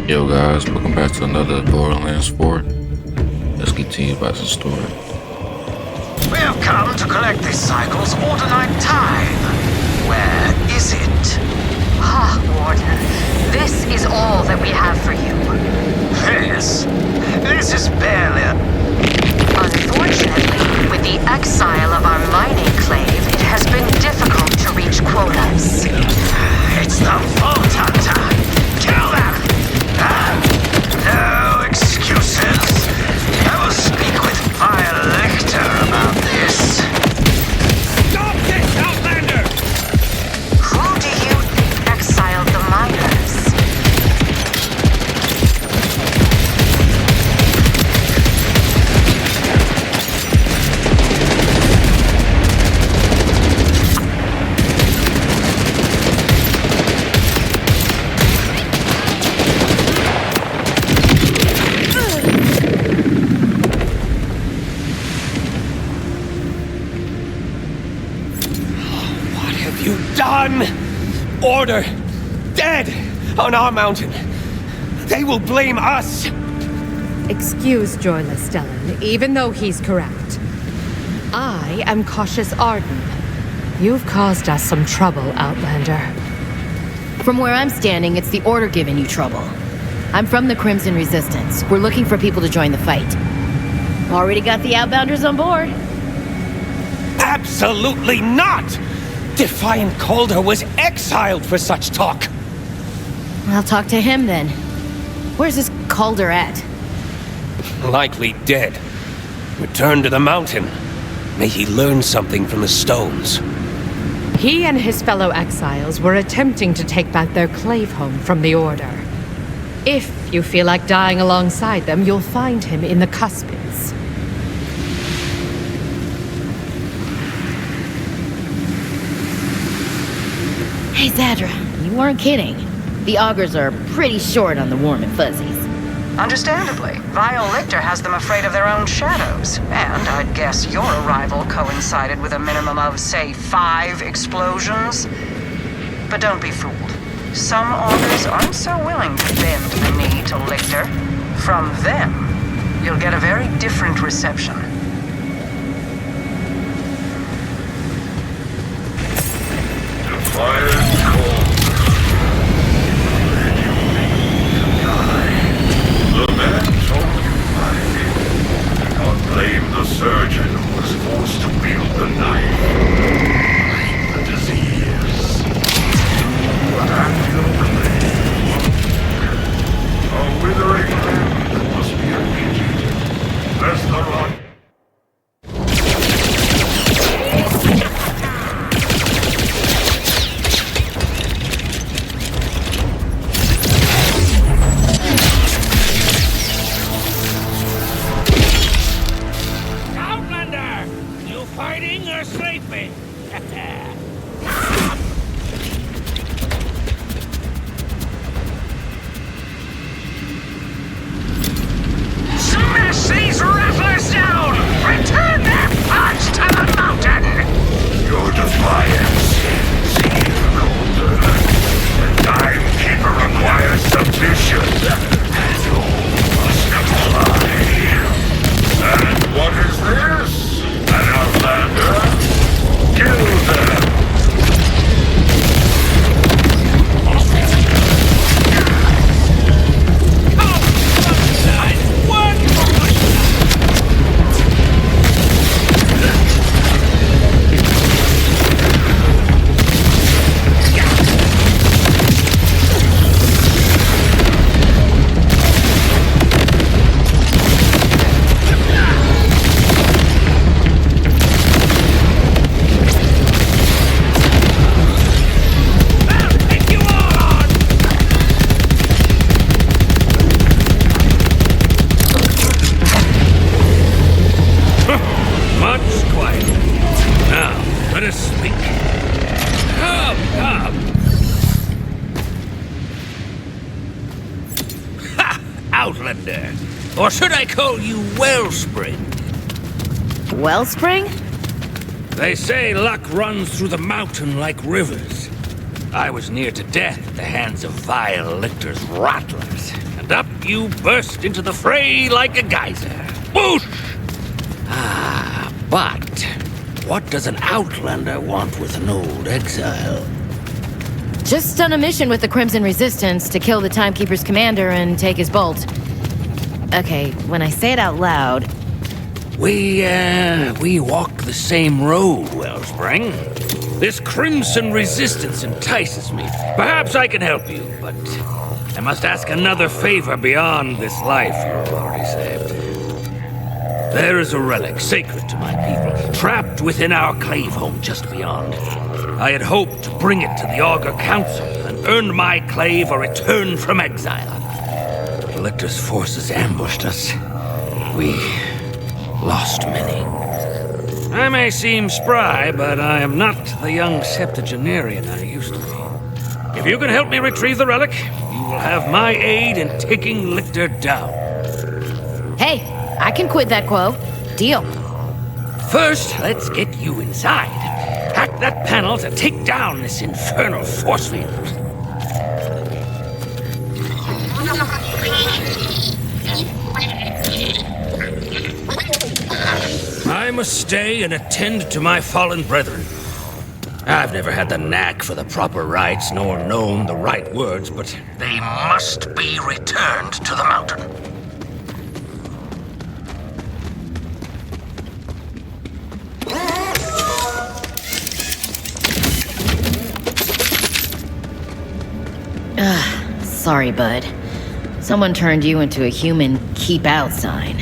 Yo guys, welcome back to another Borderlands 4. Let's continue about the story. We have come to collect this cycle's Ordinite time. Where is it? Ah, Warden. This is all that we have for you. This is barely... Unfortunately, with the exile of our mining clave, it has been difficult to reach quotas. It's the Vault Hunter! Kill them! No excuses. I will speak with Vile Lictor about this. Stop this, Outlander! Who do you think exiled the miners? Order! Dead! On our mountain! They will blame us! Excuse Joyless Stellan, even though he's correct. I am Cautious Arden. You've caused us some trouble, Outlander. From where I'm standing, it's the Order giving you trouble. I'm from the Crimson Resistance. We're looking for people to join the fight. Already got the Outbounders on board. Absolutely not! Defiant Calder was exiled for such talk! I'll talk to him then. Where's this Calder at? Likely dead. Returned to the mountain. May he learn something from the stones. He and his fellow exiles were attempting to take back their clave home from the Order. If you feel like dying alongside them, you'll find him in the Cuspids. Hey, Zadra, you weren't kidding. The augurs are pretty short on the warm and fuzzies. Understandably, Vile Lictor has them afraid of their own shadows. And I'd guess your arrival coincided with a minimum of, say, 5 explosions. But don't be fooled. Some augurs aren't so willing to bend the knee to Lictor. From them, you'll get a very different reception. Fire cold. And you need to die. The man told you right. Do not blame the surgeon who was forced to wield the knife. Blame the disease. You and your claim. A withering land must be pitied. Lest the rot. Fighting or sleeping? Smash these rattlers down! Return their parts to the mountain! Your defiance is here, Calder. The Timekeeper requires submission. And all must comply. And what is this? An Outlander? Kill them! Outlander. Or should I call you Wellspring? Wellspring? They say luck runs through the mountain like rivers. I was near to death at the hands of Vile Lictor's rattlers, and and up you burst into the fray like a geyser. Whoosh! Ah, but what does an outlander want with an old exile? Just on a mission with the Crimson Resistance to kill the Timekeeper's commander and take his bolt. Okay, when I say it out loud... We walk the same road, Wellspring. This Crimson Resistance entices me. Perhaps I can help you, but I must ask another favor beyond this life you've already saved. There is a relic sacred to my people, trapped within our clave home just beyond. I had hoped to bring it to the Augur Council and earn my clave a return from exile. The Lictor's forces ambushed us. We lost many. I may seem spry, but I am not the young septuagenarian I used to be. If you can help me retrieve the relic, you will have my aid in taking Lictor down. Hey, I can quit that quo. Deal. First, let's get you inside. Hack that panel to take down this infernal force field. I must stay and attend to my fallen brethren. I've never had the knack for the proper rites, nor known the right words, but They must be returned to the mountain. Sorry, bud. Someone turned you into a human keep out sign.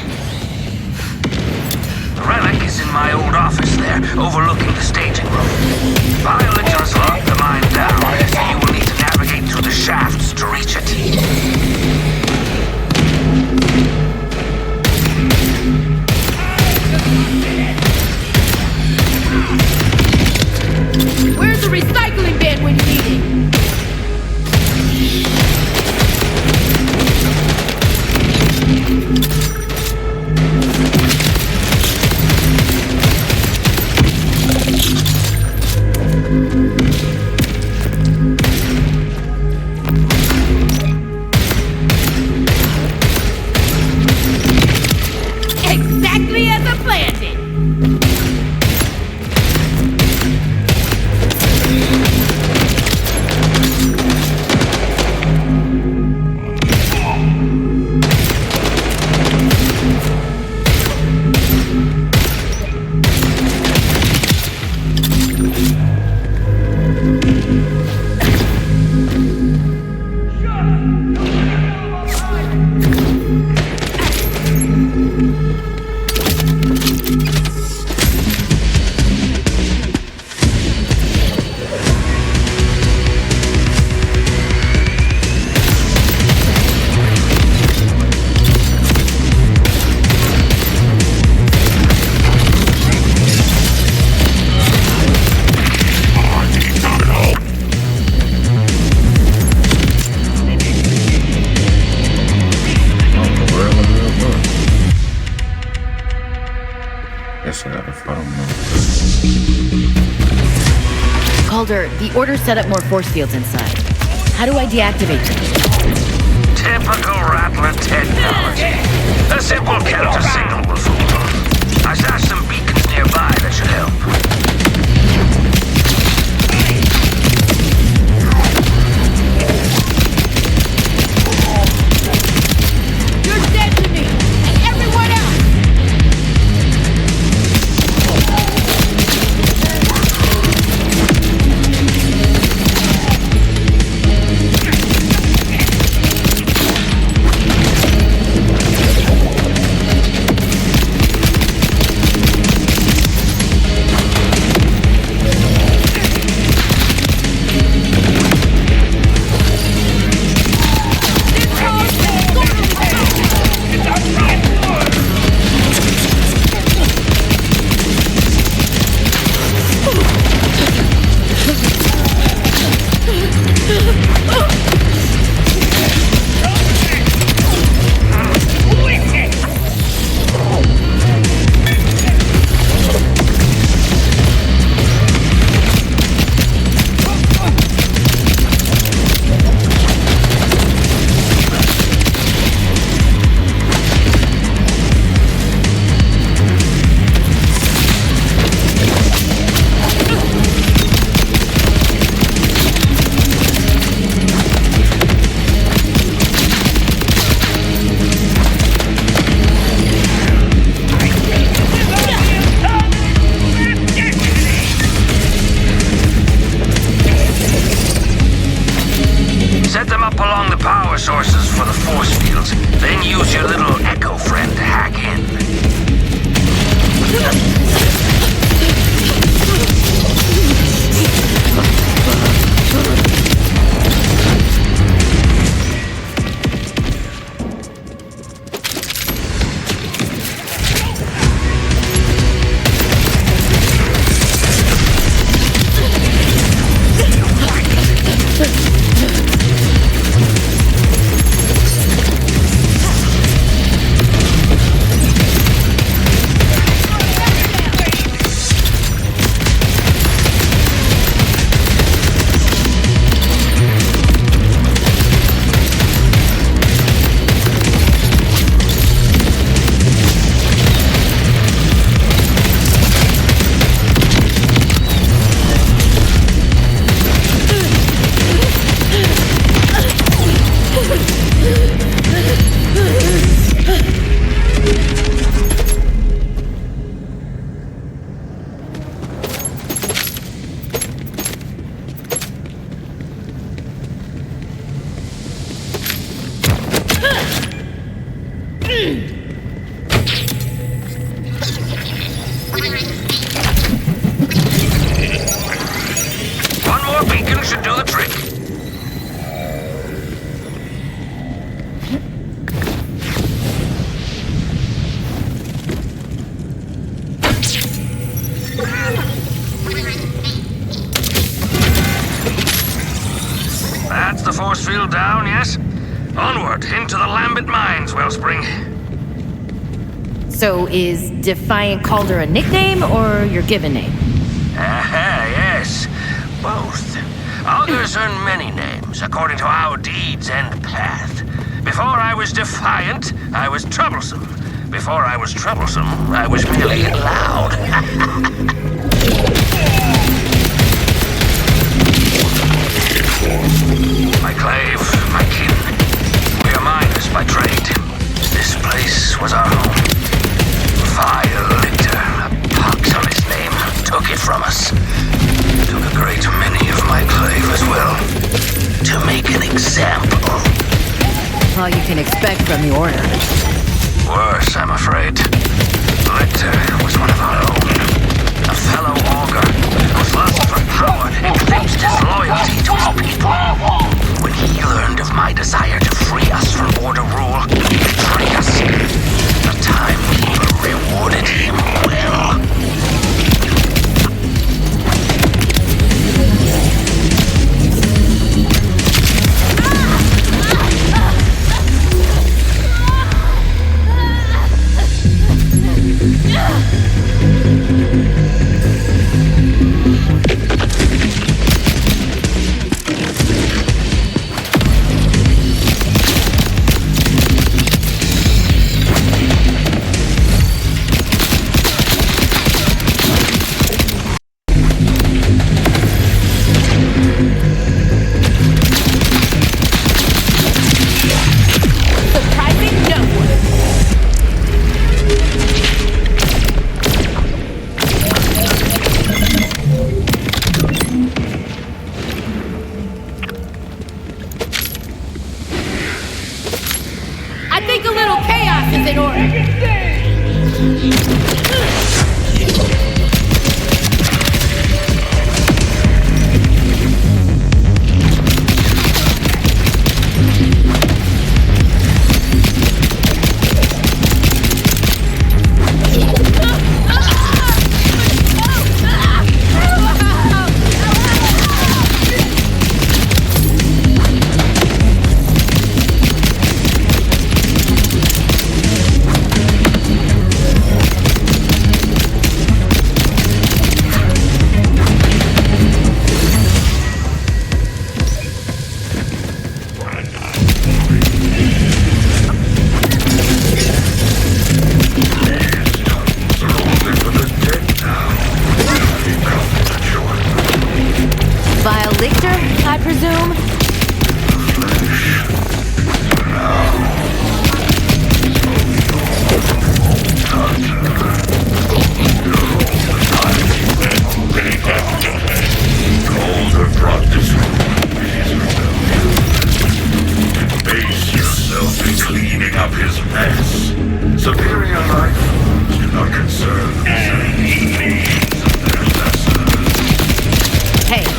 The relic is in my old office there, overlooking the staging room. Violators locked the mine down, so you will need to navigate through the shafts to reach it. Where's the recycling bin when you need it? Exactly as I planned it! Guess I gotta follow them. Calder, the order set up more force fields inside. How do I deactivate them? Typical Rattler technology. A simple counter signal will fool them. I stashed some beacons nearby that should help. You're dead to me! And everyone else! down, yes? Onward, into the Lambent Mines, Wellspring. So is Defiant Calder a nickname or your given name? Aha, yes. Both. Others earn many names, according to our deeds and path. Before I was defiant, I was troublesome. Before I was troublesome, I was merely loud. My clave, my kin. We are miners by trade. This place was our home. Vile Lictor, a pox on his name, took it from us. Took a great many of my clave as well. To make an example. All you can expect from the Order. Worse, I'm afraid. Lictor was one of our own. A fellow augur whose lust for power eclipsed his loyalty to his people. When he learned of my desire to free us from Order rule, he betrayed us. The Timekeeper rewarded him well.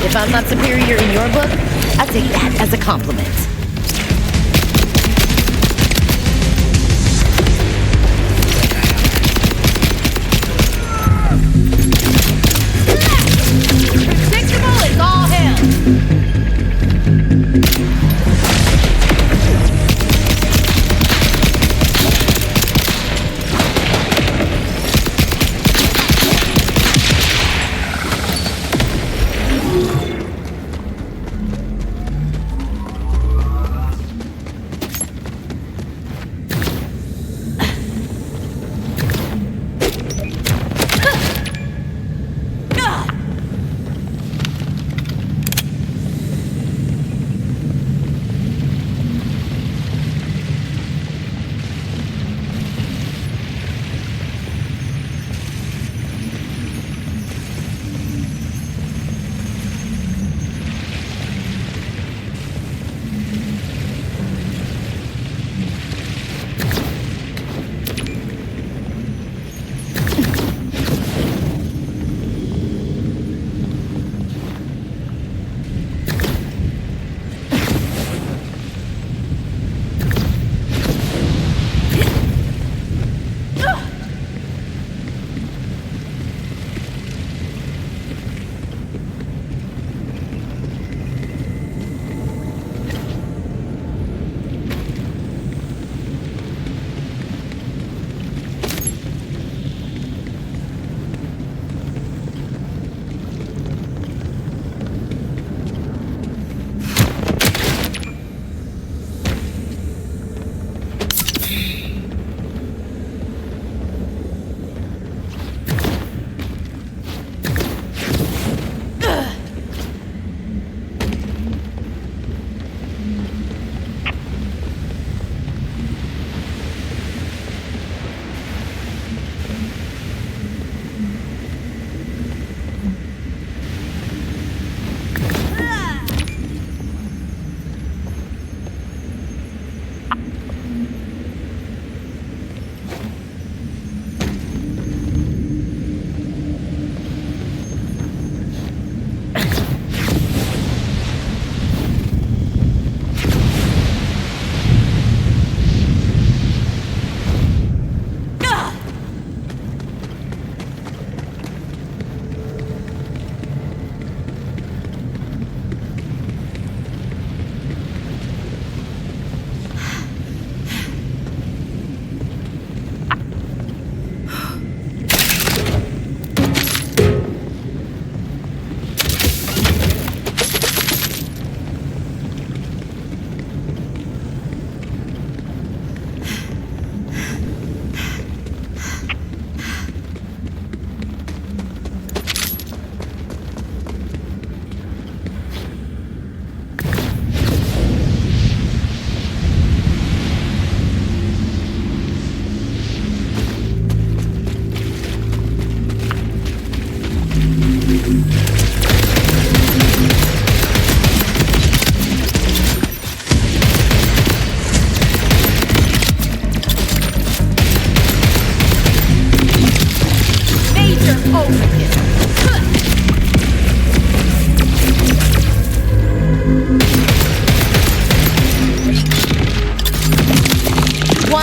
If I'm not superior in your book, I'll take that as a compliment. Predictable as all hell.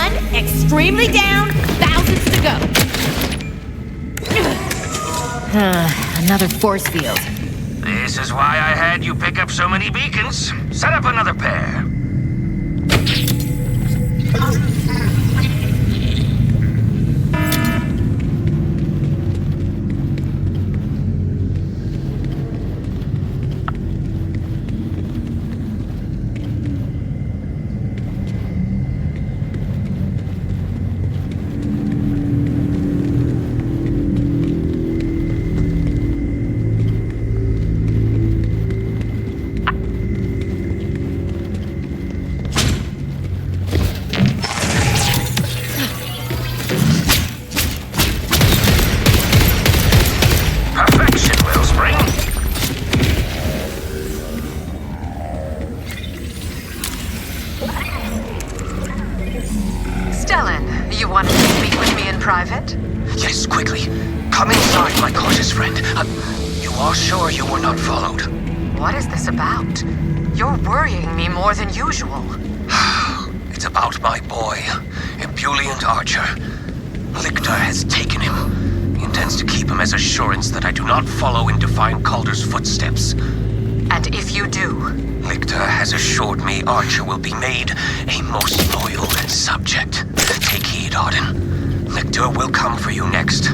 one, extremely down, thousands to go. Another force field. This is why I had you pick up so many beacons. Set up another pair. You wanted to speak with me in private? Yes, quickly. Come inside, my cautious friend. You are sure you were not followed? What is this about? You're worrying me more than usual. It's about my boy, Ebullient Archer. Lictor has taken him. He intends to keep him as assurance that I do not follow in Divine Calder's footsteps. And if you do? Lictor has assured me Archer will be made a most loyal subject. Take heed, Arden. Lictor will come for you next.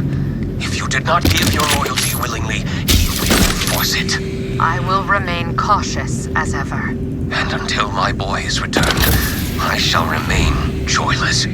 If you did not give your loyalty willingly, he will force it. I will remain cautious as ever. And until my boy is returned, I shall remain joyless.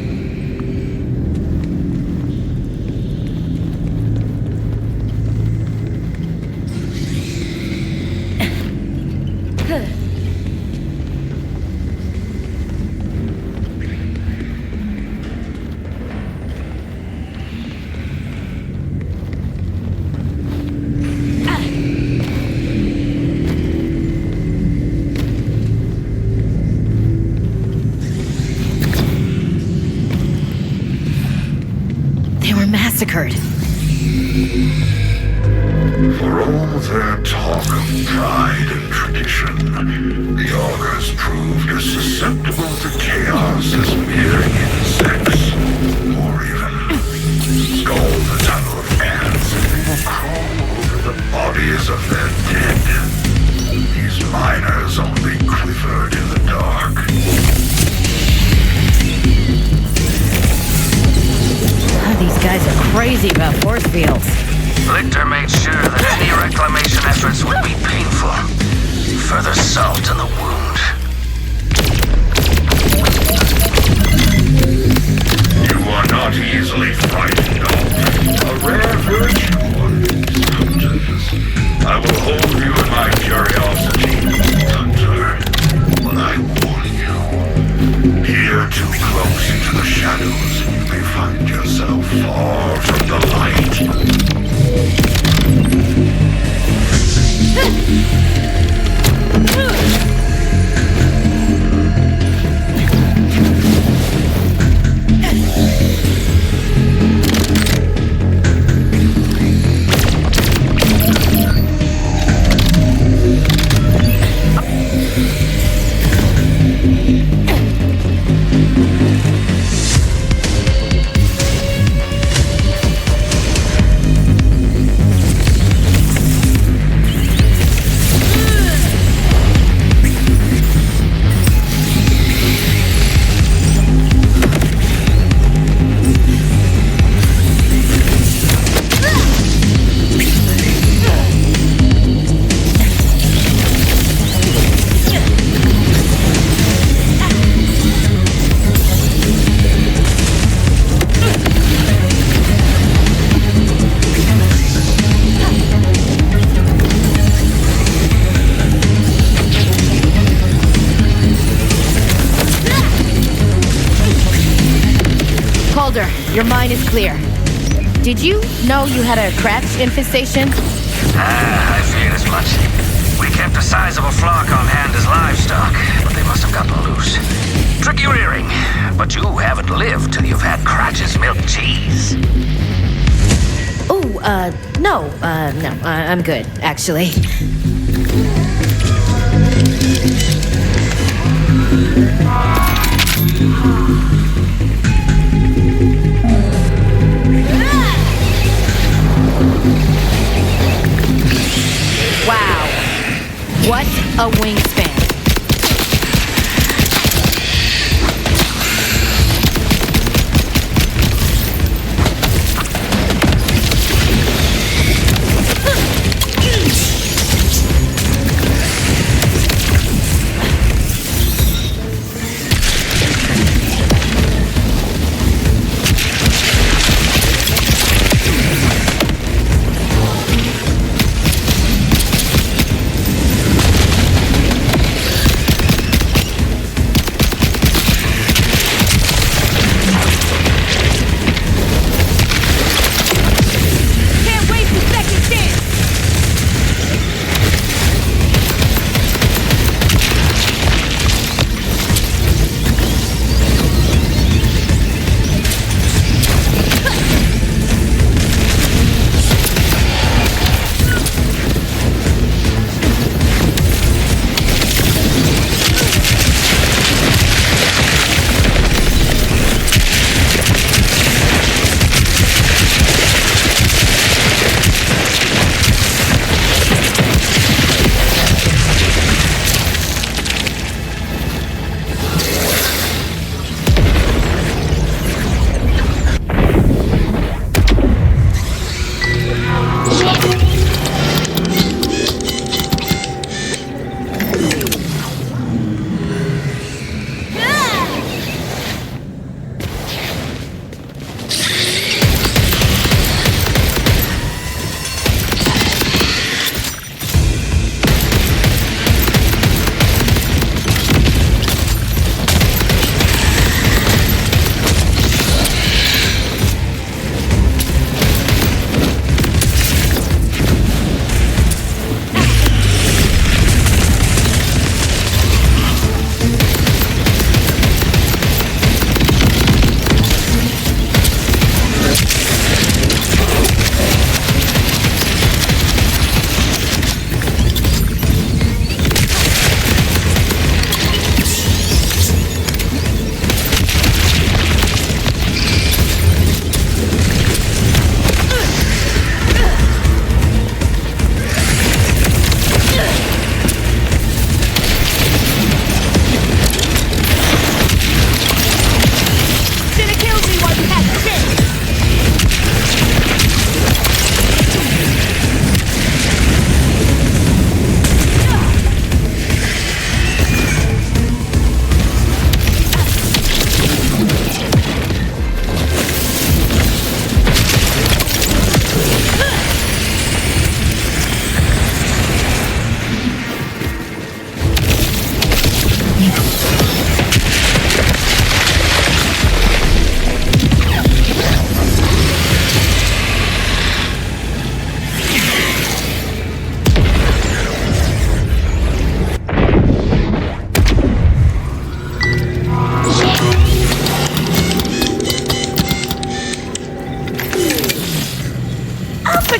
Massacred. For all their talk of pride and tradition, the augurs proved as susceptible to chaos as mere insects, or even skull the tunnel of ants, and they will crawl over the bodies of their dead. These miners only quivered in the dark. These guys are crazy about force fields. Lictor made sure that any reclamation efforts would be painful. Further salt in the wound. You are not easily frightened of. A rare virtue on these hunters. I will hold you in my curiosity, Hunter. But I warn you, here too close into the shadows, you may find yourself far from the light. Your mind is clear. Did you know you had a crash infestation? I feared as much. We kept a sizable flock on hand as livestock, but they must have gotten loose. Tricky rearing, but you haven't lived till you've had Cratch's milk cheese. Oh, no, I'm good, actually. a wingspan.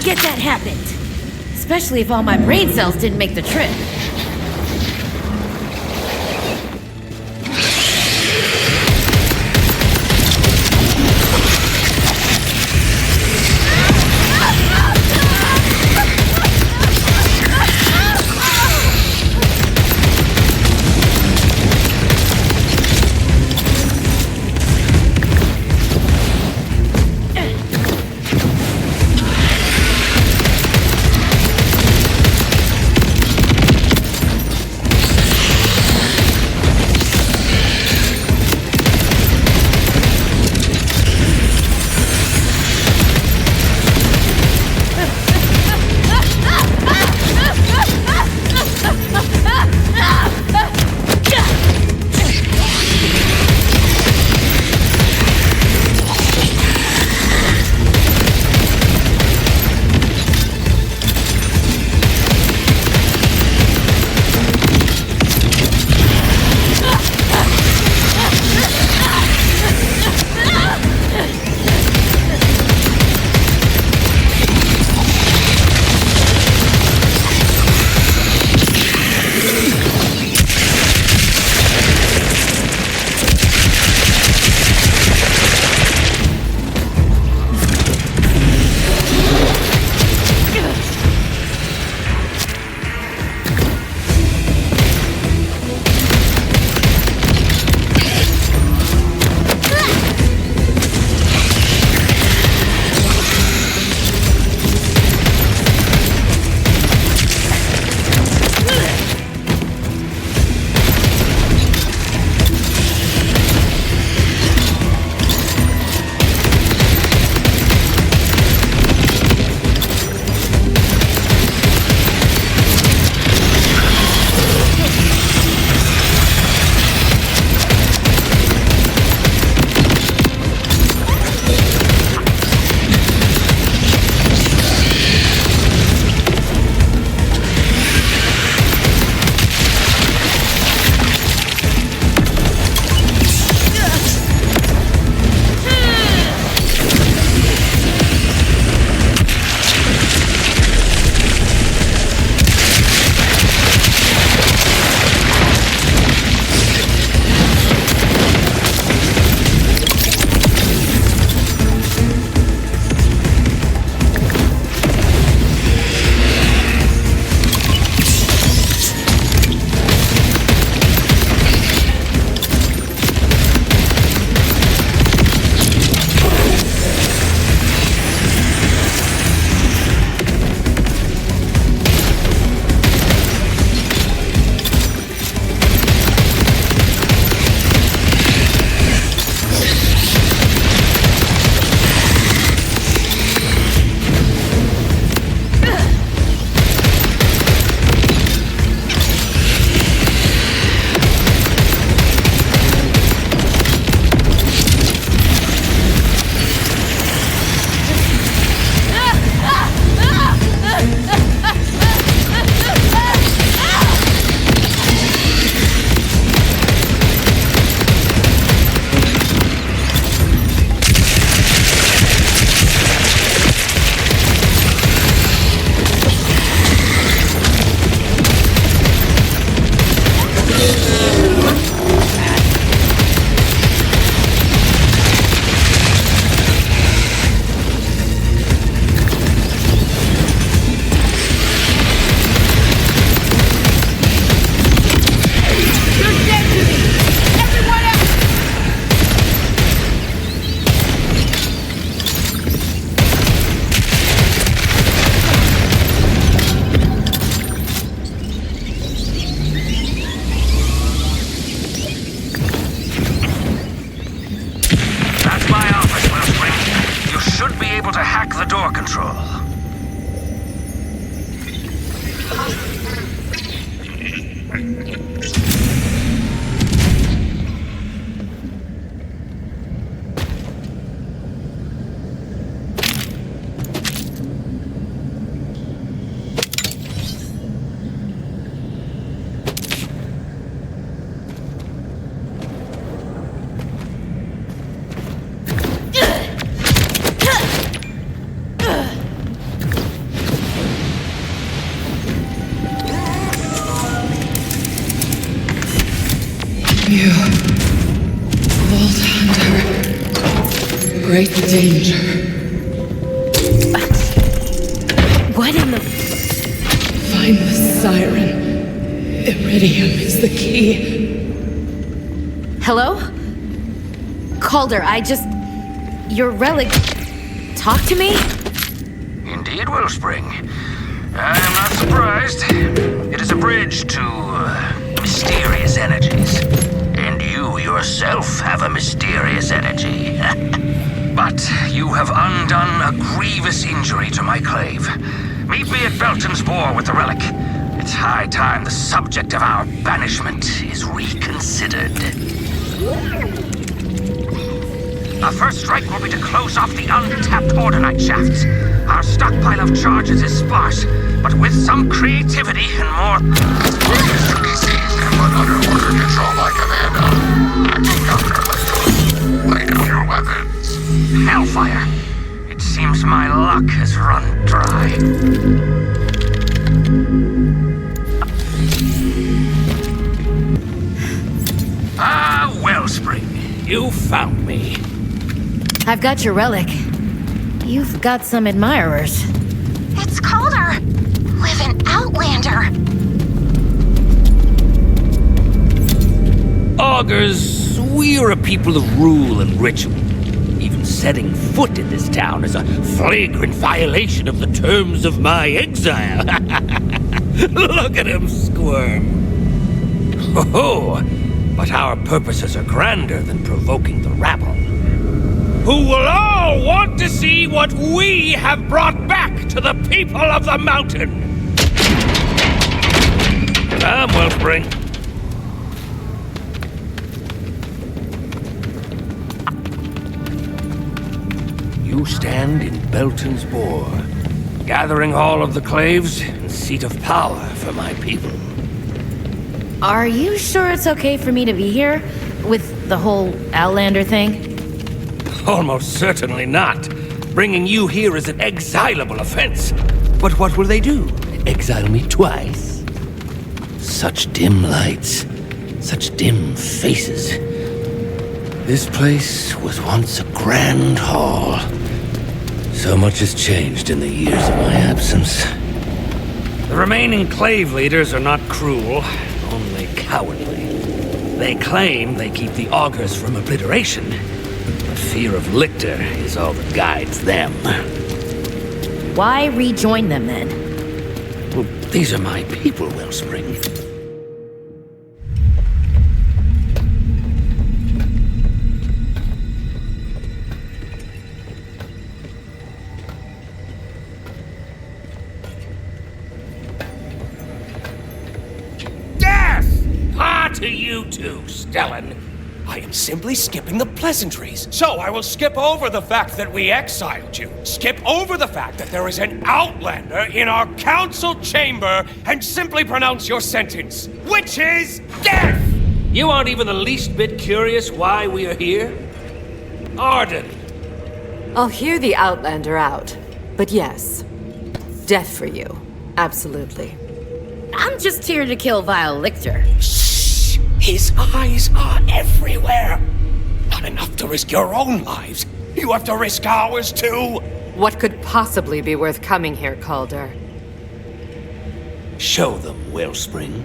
Forget that happened. Especially if all my brain cells didn't make the trip. control. You, Vault Hunter, great danger. What in the... Find the siren. Iridium is the key. Hello? Calder, your relic... Talk to me? Indeed, Wellspring. I am not surprised. It is a bridge to mysterious energies. And you yourself have a mysterious energy. But you have undone a grievous injury to my clave. Meet me at Belton's Boar with the relic. It's high time the subject of our banishment is reconsidered. Our first strike will be to close off the untapped Orderlight shafts. Our stockpile of charges is sparse, but with some creativity and more... Put under order control by Commander. Lay down your weapons. Hellfire. It seems my luck has run dry. Ah, Wellspring. You found me. I've got your relic. You've got some admirers. It's Calder! With an Outlander! Augurs, we're a people of rule and ritual. Even setting foot in this town is a flagrant violation of the terms of my exile. Look at him squirm. Oh, but our purposes are grander than provoking the rabble, who will all want to see what we have brought back to the people of the mountain. Come, Wellspring. You stand in Belton's Boar, gathering all of the claves and seat of power for my people. Are you sure it's okay for me to be here? With the whole Outlander thing? Almost certainly not. Bringing you here is an exilable offense. But what will they do? Exile me twice? Such dim lights, such dim faces. This place was once a grand hall. So much has changed in the years of my absence. The remaining clave leaders are not cruel, only cowardly. They claim they keep the augurs from obliteration, but fear of Lictor is all that guides them. Why rejoin them then? Well, these are my people, Wellspring. To you too, Stellan. I am simply skipping the pleasantries. So I will skip over the fact that we exiled you. Skip over the fact that there is an Outlander in our council chamber and simply pronounce your sentence, which is death! You aren't even the least bit curious why we are here? Arden. I'll hear the Outlander out. But yes, death for you. Absolutely. I'm just here to kill Vile Lictor. His eyes are everywhere. Not enough to risk your own lives. You have to risk ours too. What could possibly be worth coming here, Calder? Show them, Wellspring.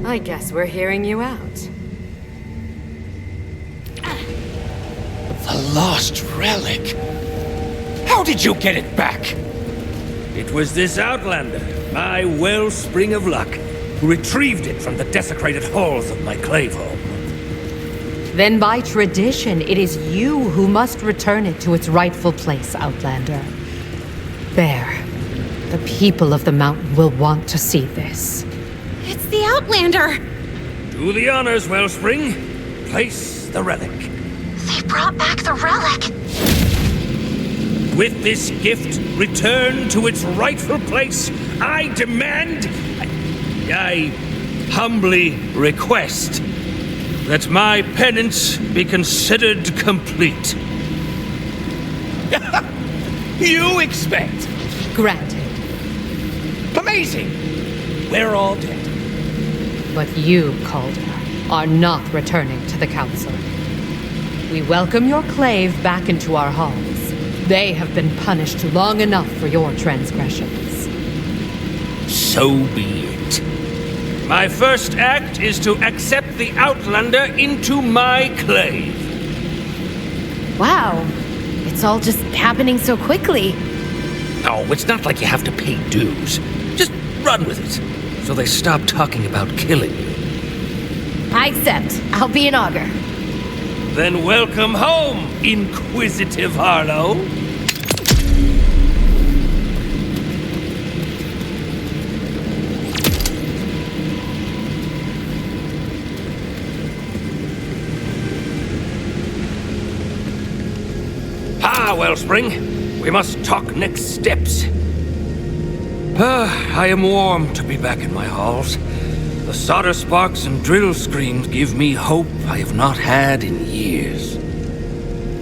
I guess we're hearing you out. The lost relic. How did you get it back? It was this Outlander, my Wellspring of luck, who retrieved it from the desecrated halls of my clave home. Then by tradition, it is you who must return it to its rightful place, Outlander. There. The people of the mountain will want to see this. It's the Outlander! Do the honors, Wellspring. Place the relic. They brought back the relic. With this gift returned to its rightful place, I demand... I humbly request that my penance be considered complete. You expect? Granted. Amazing! We're all dead. But you, Calder, are not returning to the Council. We welcome your clave back into our halls. They have been punished long enough for your transgressions. So be it. My first act is to accept the Outlander into my clave. Wow. It's all just happening so quickly. No, it's not like you have to pay dues. Just run with it, so they stop talking about killing you. I accept. I'll be an augur. Then welcome home, Inquisitive Harlow. Wellspring. We must talk next steps. I am warm to be back in my halls. The solder sparks and drill screams give me hope I have not had in years.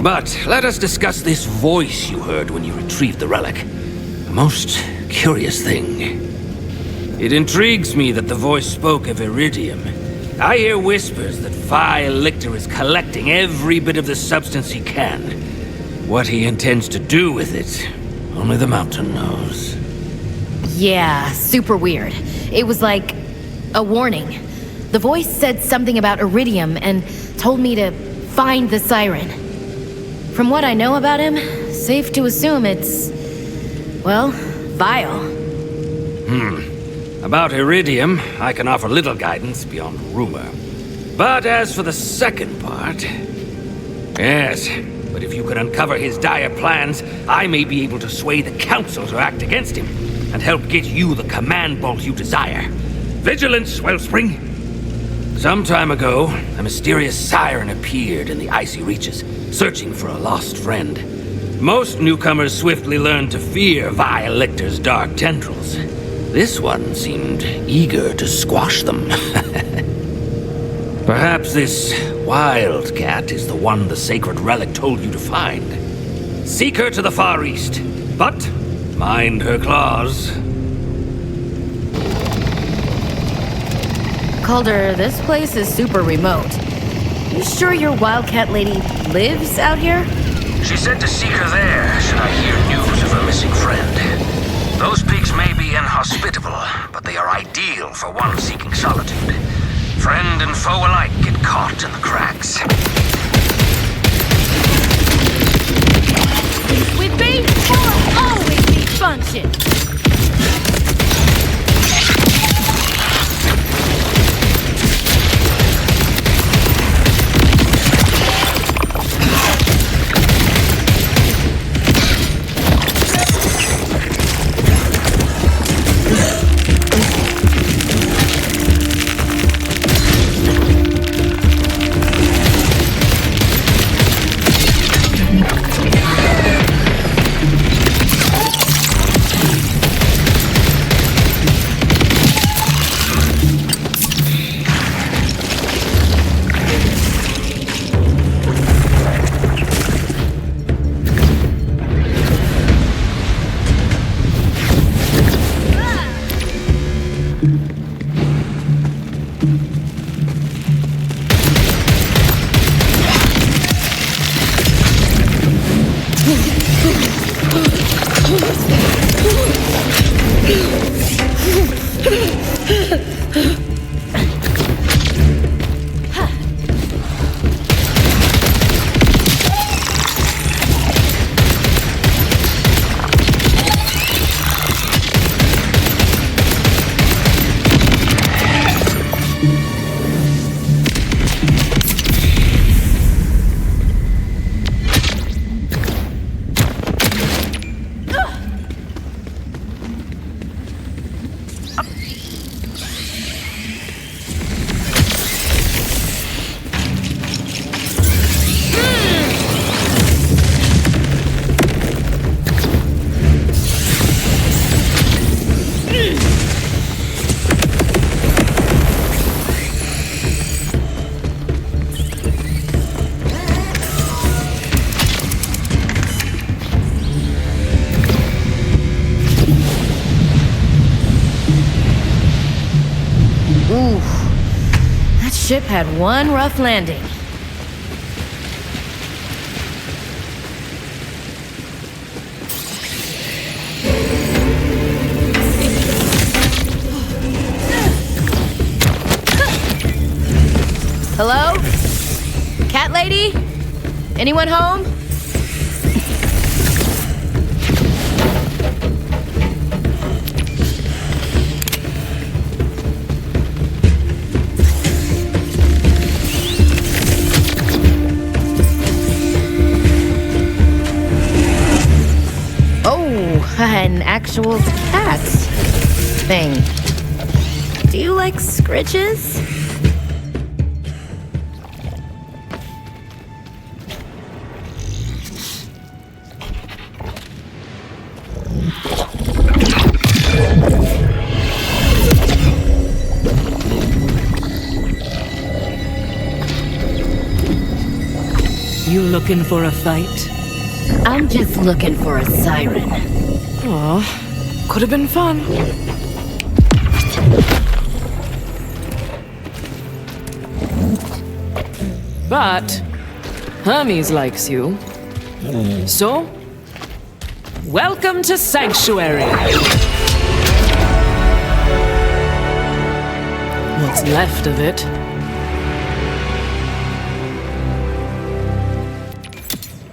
But let us discuss this voice you heard when you retrieved the relic. A most curious thing. It intrigues me that the voice spoke of iridium. I hear whispers that Vile Lictor is collecting every bit of the substance he can. What he intends to do with it, only the mountain knows. Yeah, super weird. It was like a warning. The voice said something about iridium and told me to find the siren. From what I know about him, safe to assume it's, well, vile. About iridium, I can offer little guidance beyond rumor. But as for the second part... Yes, but if you could uncover his dire plans, I may be able to sway the Council to act against him, and help get you the command bolt you desire. Vigilance, Wellspring! Some time ago, a mysterious siren appeared in the icy reaches, searching for a lost friend. Most newcomers swiftly learned to fear Vile Lictor's dark tendrils. This one seemed eager to squash them. Perhaps this wildcat is the one the sacred relic told you to find. Seek her to the far east, but mind her claws. Calder, this place is super remote. You sure your wildcat lady lives out here? She said to seek her there, should I hear news of her missing friend. Those peaks may be inhospitable, but they are ideal for one seeking solitude. Friend and foe alike get caught in the cracks. With me, we'll always be function. Oof. That ship had one rough landing. Hello? Cat lady? Anyone home? Oh, an actual cat thing. Do you like scritches? You looking for a fight? I'm just looking for a siren. Aw, could have been fun. But Hermes likes you. So, welcome to Sanctuary. What's left of it.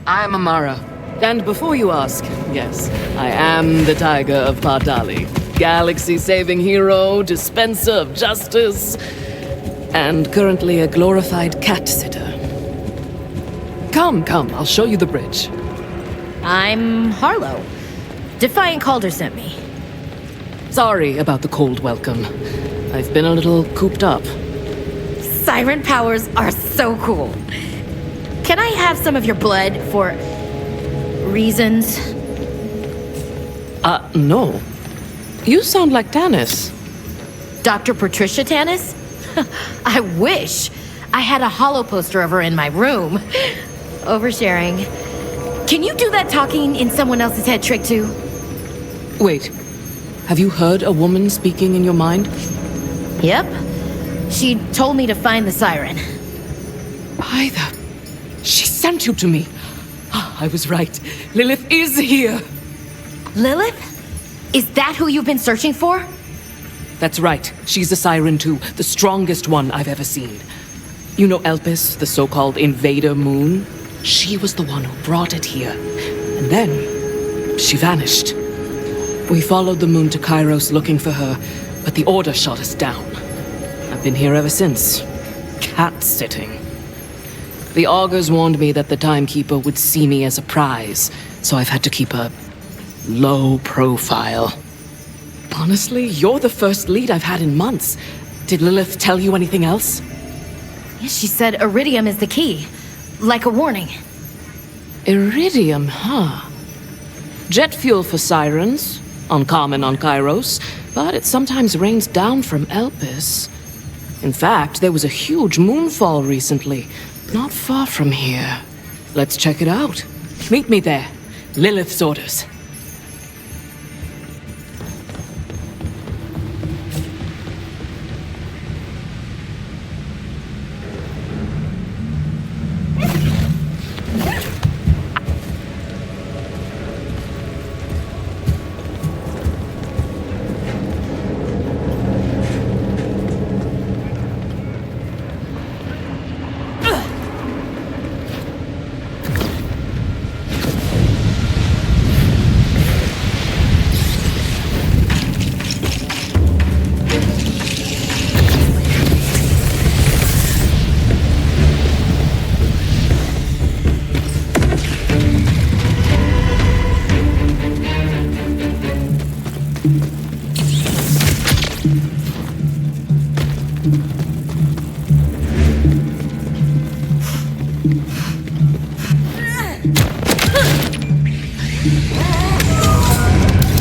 I'm Amara. And before you ask, yes, I am the Tiger of Pardali. Galaxy-saving hero, dispenser of justice, and currently a glorified cat-sitter. Come, I'll show you the bridge. I'm Harlow. Defiant Calder sent me. Sorry about the cold welcome. I've been a little cooped up. Siren powers are so cool. Can I have some of your blood for reasons? No. You sound like Tanis. Dr. Patricia Tanis? I wish. I had a hollow poster of her in my room. Oversharing. Can you do that talking in someone else's head trick too? Wait. Have you heard a woman speaking in your mind? Yep. She told me to find the siren. By the... She sent you to me. I was right. Lilith is here. Lilith? Is that who you've been searching for? That's right. She's a siren too. The strongest one I've ever seen. You know Elpis, the so-called invader moon? She was the one who brought it here. And then, she vanished. We followed the moon to Kairos looking for her, but the Order shot us down. I've been here ever since. Cat-sitting. The augurs warned me that the Timekeeper would see me as a prize, so I've had to keep a low profile. Honestly, you're the first lead I've had in months. Did Lilith tell you anything else? Yes, she said Iridium is the key. Like a warning. Iridium, huh? Jet fuel for sirens. Uncommon on Kairos, but it sometimes rains down from Elpis. In fact, there was a huge moonfall recently, not far from here. Let's check it out. Meet me there. Lilith's orders.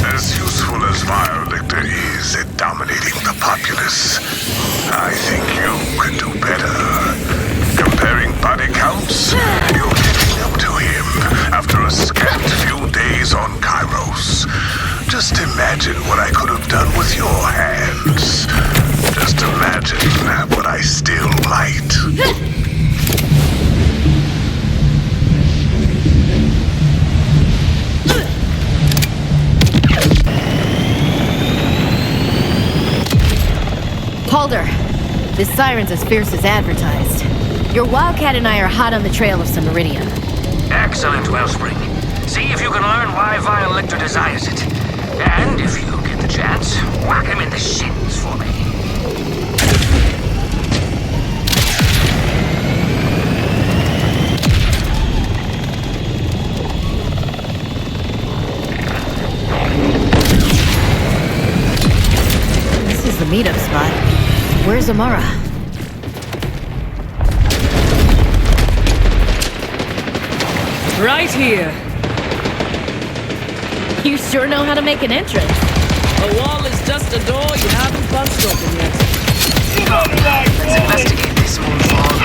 As useful as Violator is at dominating the populace, I think you can do better. Comparing body counts, you're catching up to him after a scant few days on Kairos. Just imagine what I could have done with your hands. Just imagine Calder, this siren's as fierce as advertised. Your Wildcat and I are hot on the trail of some iridium. Excellent, Wellspring. See if you can learn why Vile Lictor desires it. And if you get the chance, whack him in the shins for me. This is the meetup spot. Where's Amara? Right here. You sure know how to make an entrance. A wall is just a door you haven't punched open yet. Let's investigate this moonfall.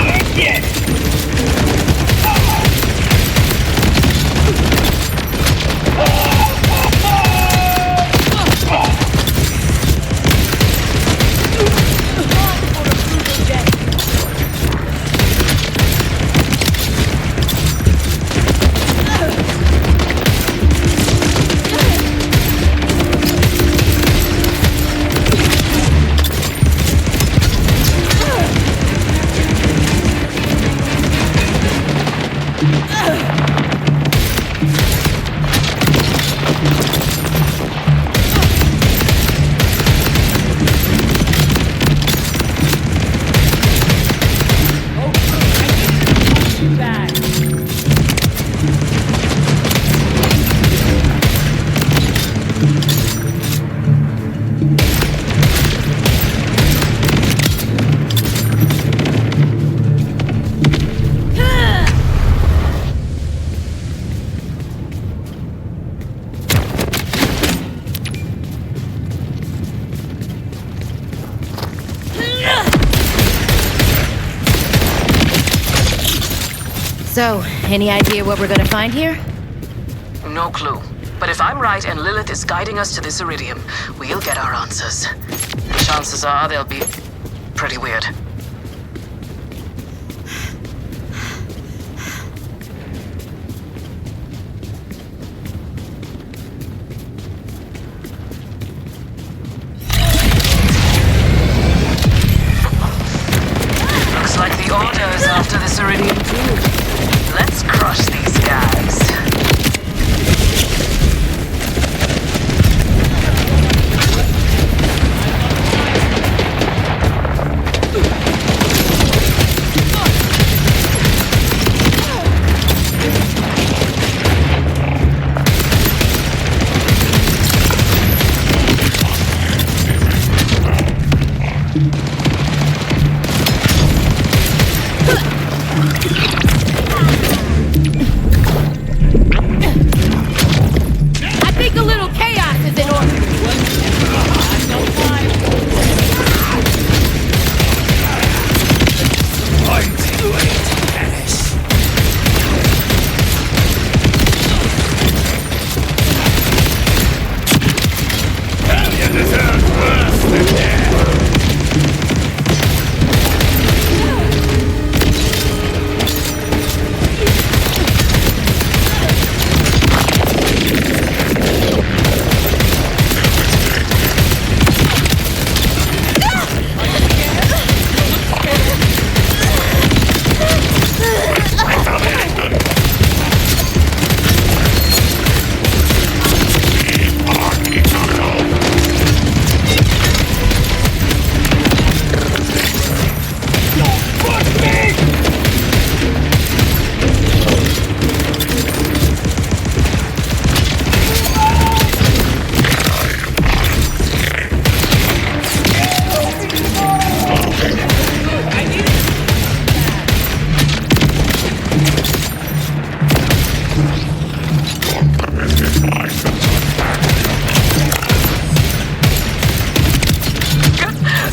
So, any idea what we're gonna find here? No clue. But if I'm right and Lilith is guiding us to this iridium, we'll get our answers. And chances are they'll be pretty weird. Looks like the Order is after this iridium too. Let's crush these guys.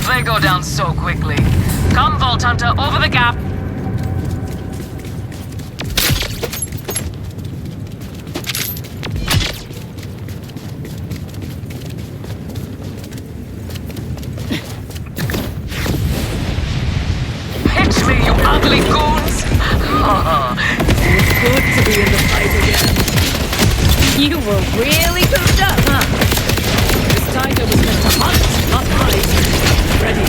They go down so quickly. Come, Vault Hunter, over the gap. Pitch me, you ugly goons! It's good to be in the fight again. You were really cooped up, huh? This tiger was meant to hunt, not fight. Ready,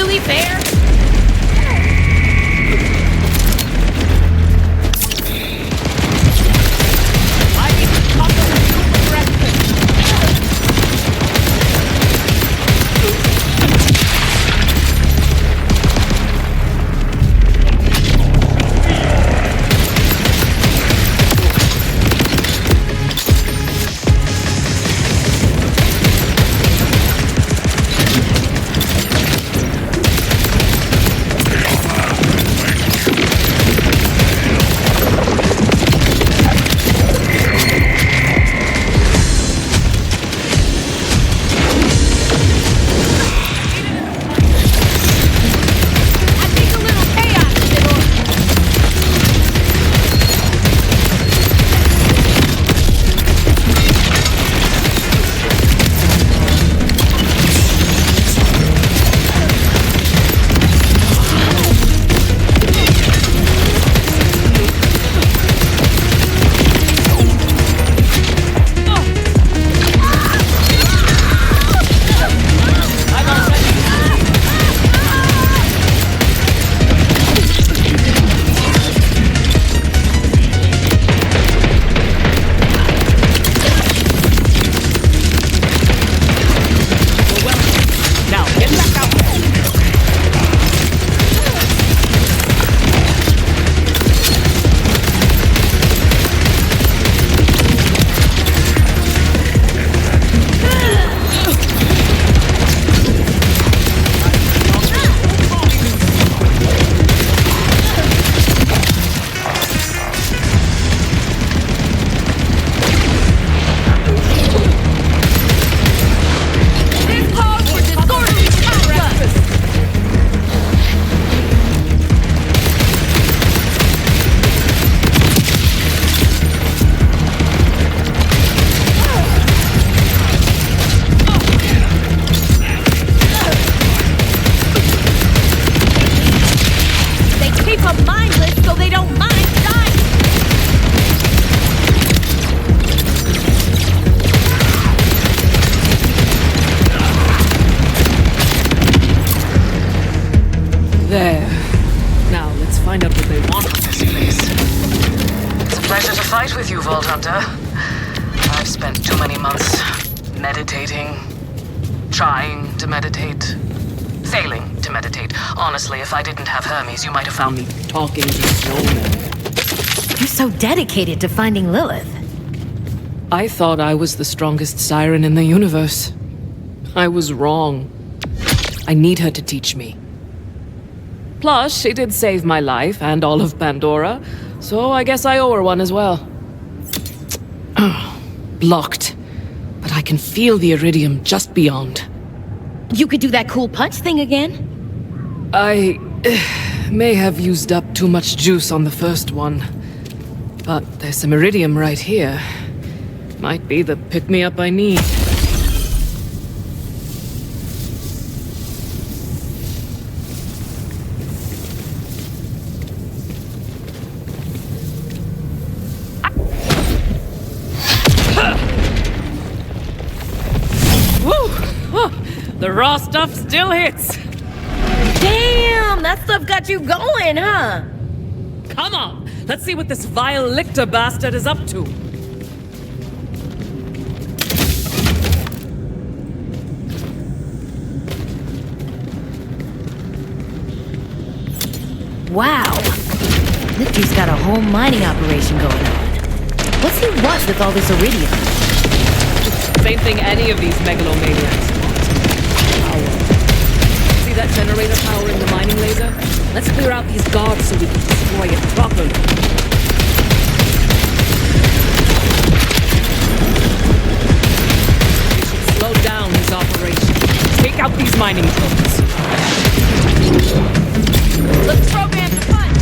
really fair? There. Now, let's find out what they want with this place. It's a pleasure to fight with you, Vault Hunter. I've spent too many months meditating, trying to meditate, failing to meditate. Honestly, if I didn't have Hermes, you might have found me. Talking to snowmen. You're so dedicated to finding Lilith. I thought I was the strongest siren in the universe. I was wrong. I need her to teach me. Plus, she did save my life and all of Pandora, so I guess I owe her one as well. Blocked. But I can feel the iridium just beyond. You could do that cool punch thing again? I may have used up too much juice on the first one. But there's some iridium right here. Might be the pick-me-up I need. The raw stuff still hits. Damn, that stuff got you going, huh? Come on, let's see what this vile lictor bastard is up to. Wow. Lictor's got a whole mining operation going on. What's he want with all this iridium? Same thing any of these megalomaniacs want. Power. See that generator power in the mining laser? Let's clear out these guards so we can destroy it properly. We should slow down his operation. Take out these mining codes. Let's program the punch!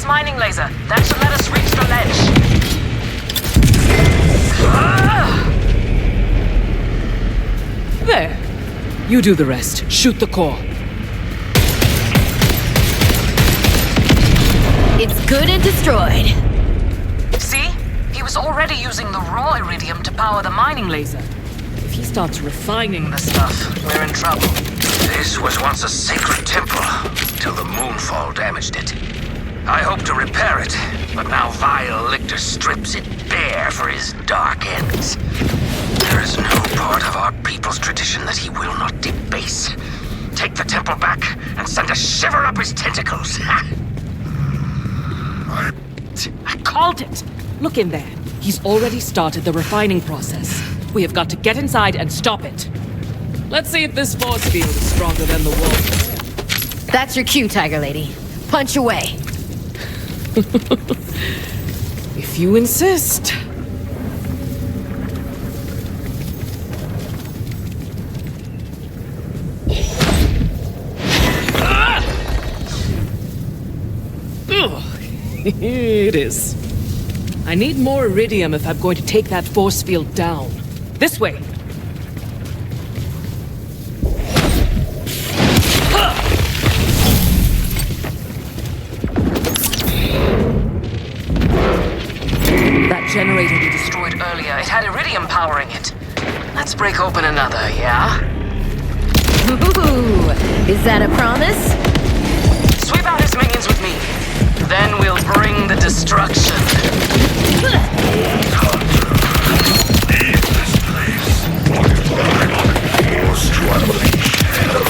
this mining laser. That should let us reach the ledge. There. You do the rest. Shoot the core. It's good and destroyed. See? He was already using the raw iridium to power the mining laser. If he starts refining The stuff, we're in trouble. This was once a sacred temple, till the moonfall damaged it. I hope to repair it, but now vile Lictor strips it bare for his dark ends. There is no part of our people's tradition that he will not debase. Take the temple back and send a shiver up his tentacles. I called it! Look in there. He's already started the refining process. We have got to get inside and stop it. Let's see if this force field is stronger than the wolf. That's your cue, Tiger Lady. Punch away. If you insist. It is. I need more iridium if I'm going to take that force field down. This way. That generator we destroyed earlier, it had iridium powering it. Let's break open another, yeah? Ooh, is that a promise? Sweep out his minions with me. Then we'll bring the destruction. Leave this place, or I'm forced to unleash hell.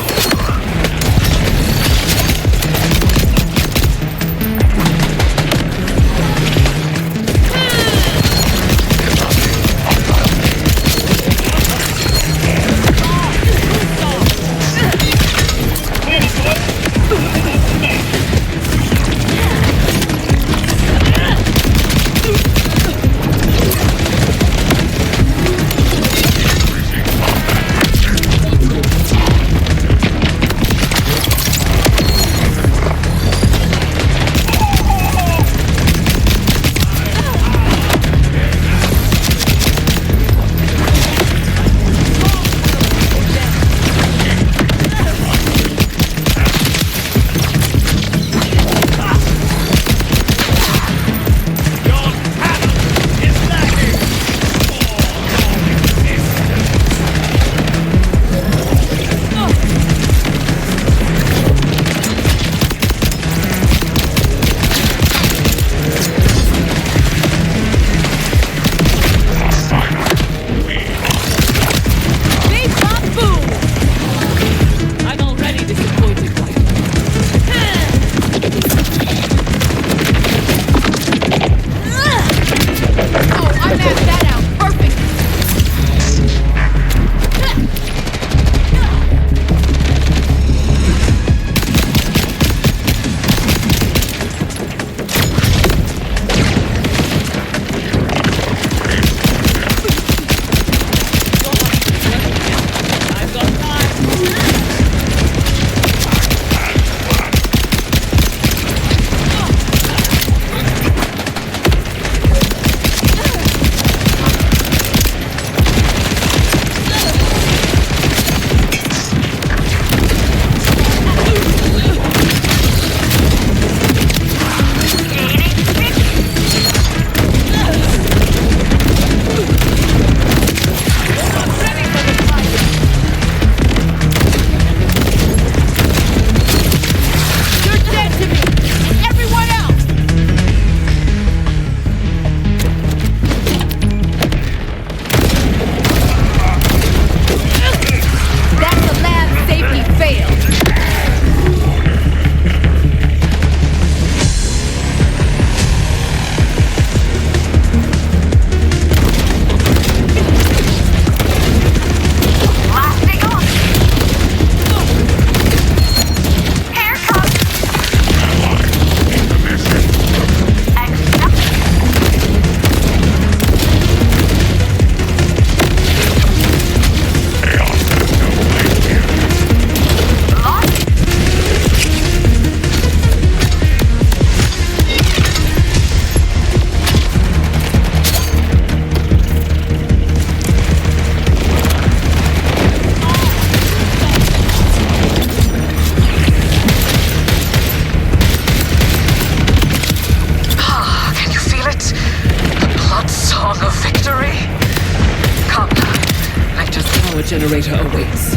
generator awaits.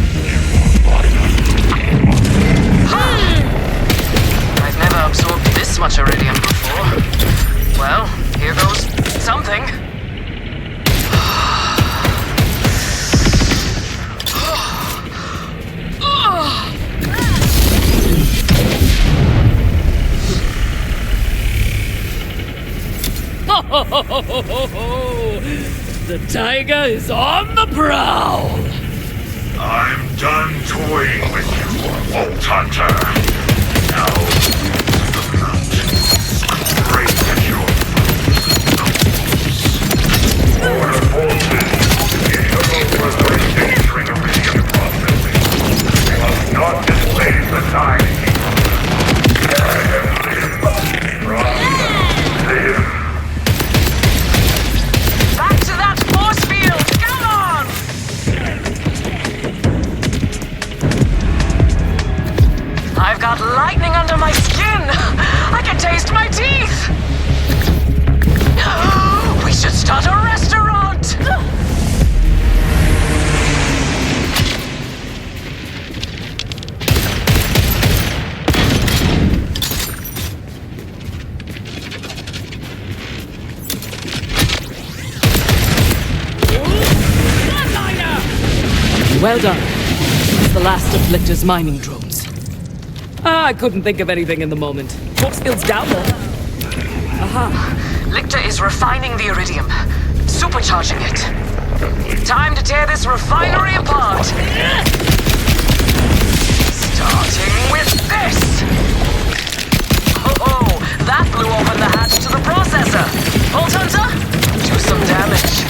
I've never absorbed this much iridium before. Well, here goes something. The tiger is on the prowl! I'm done toying with you, Vault Hunter. Now, the mount. Straight at your throat. Order forces. Entering iridium processing. You must not displace the time. Live. Back to that force field! Come on! I've got lightning under my skin! I can taste my teeth! We should start a restaurant! Well done. It's the last of Lictor's mining drones. I couldn't think of anything in the moment. Force down there. Aha. Lictor is refining the iridium, supercharging it. Time to tear this refinery apart. Starting with this. Oh, that blew open the hatch to the processor. Vault Hunter, do some damage.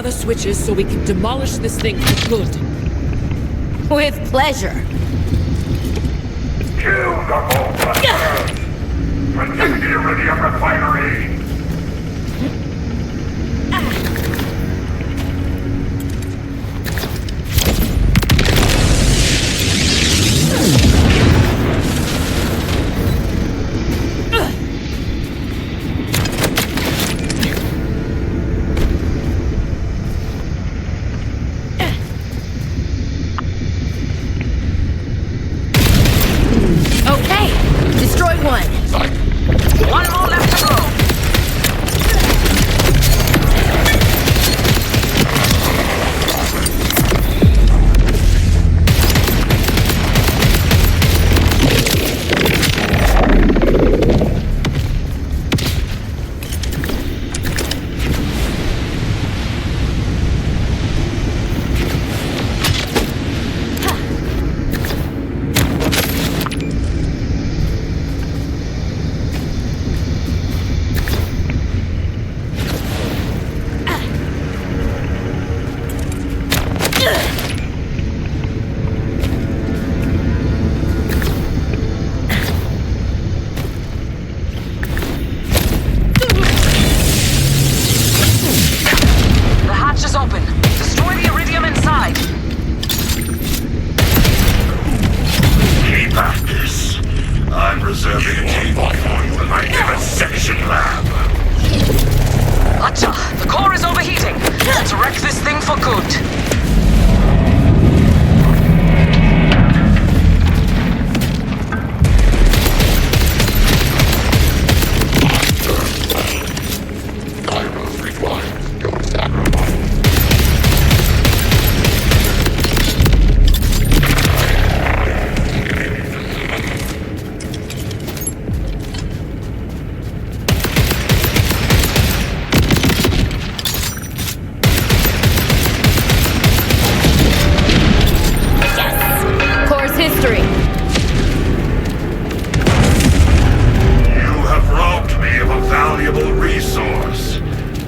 other switches so we can demolish this thing for good. With pleasure. Kill the Voltrushers! Protect the Iridium Refinery! Okay, destroy one. One more left to go. The hatch is open. Destroy the iridium inside. Keep at this. I'm reserving a table for you in my vivisection lab. Gotcha. The core is overheating. Let's wreck this thing for good. I will rewind your sacrifice. Course history. You have robbed me of a valuable resource.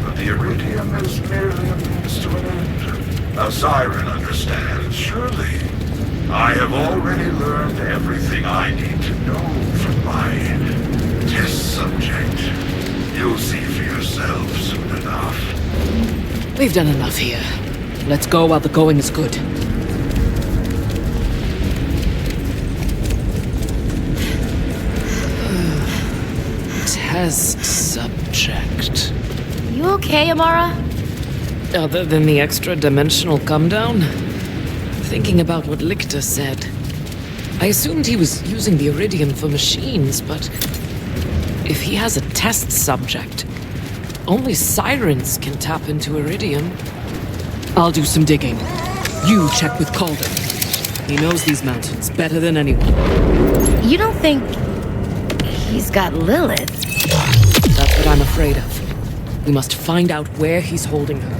But the Iridium is merely a means to an end. A siren understands, surely. I have already learned everything I need to know from my test subject. You'll see for yourself soon enough. We've done enough here. Let's go while the going is good. Test subject. You okay, Amara? Other than the extra-dimensional come-down? Thinking about what Lichter said. I assumed he was using the Iridium for machines, but if he has a test subject, only sirens can tap into Iridium. I'll do some digging. You check with Calder. He knows these mountains better than anyone. You don't think he's got Lilith? That's what I'm afraid of. We must find out where he's holding her.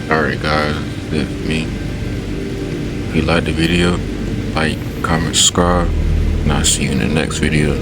Alright guys, that's me. If you liked the video, like, comment, subscribe, and I'll see you in the next video.